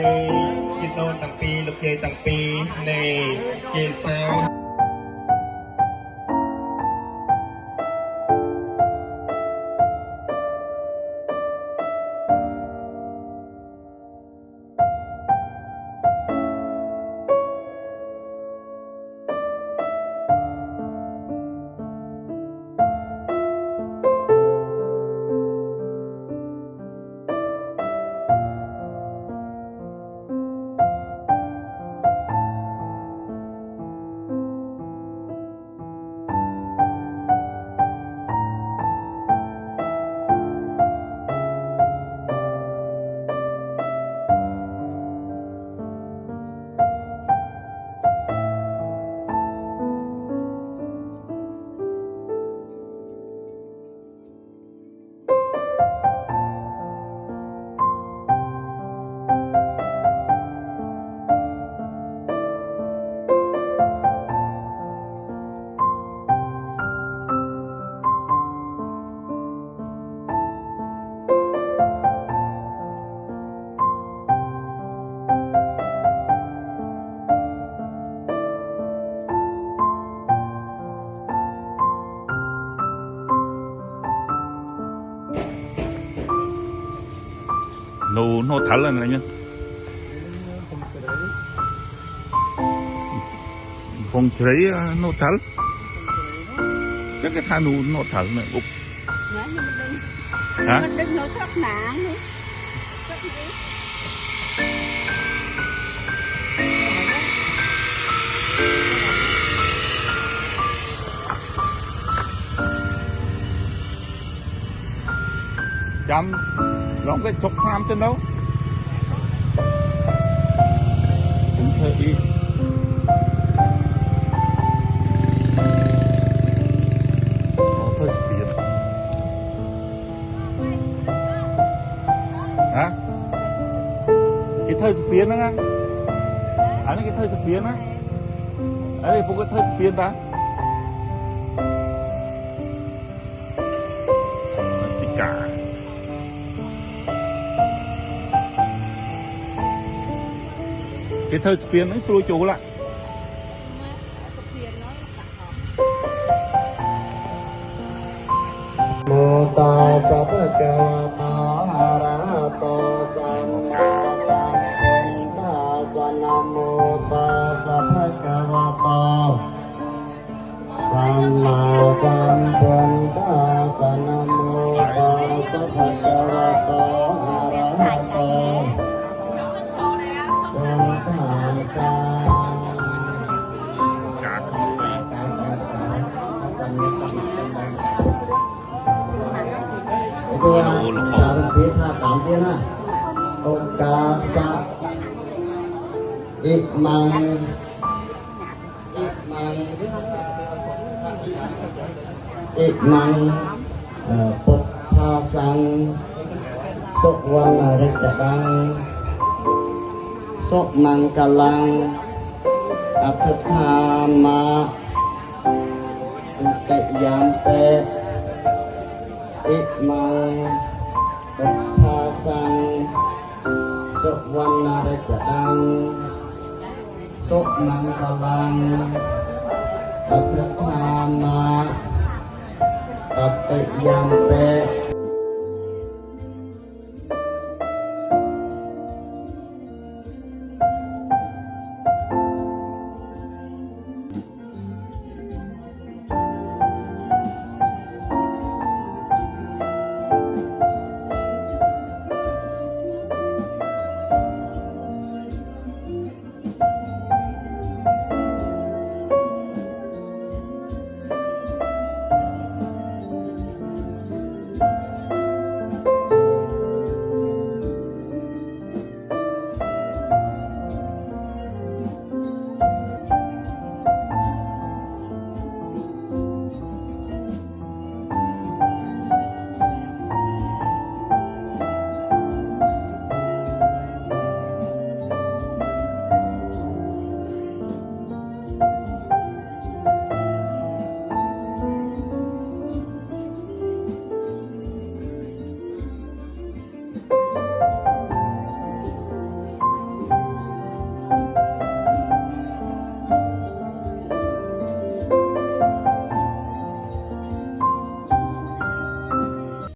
này chị nôn tầng pi lục dây tầng pi này chị sao nó thở lên này nha con thấy nó thở chắc cái thằng nó thở này úp hả mình đừng nói thấp nạn đi chăm lóng cái chọc ham trên đâu cũng hơi đi hơi spiên hả cái thời spiên đó nghe anh cái thời spiên á ấy phụ cái thời spiên ta xì cả cái thời spiên nó xuôi chỗ lại mô tát sa phật ca ta a ra tô samma sambuddhassa nam mô tát sa phật ca ta samma sambuddhassa nam mô tát sa phật ca ta a ra tô itu cara biasa tampil lah. Okasa ikman Puthasang Sukwana Rekadang Sok Mangkalang Atthama Tukayampe Ikman Puthasang Sukwana Rekadang Sok Mangkalang Atthama Tukayampe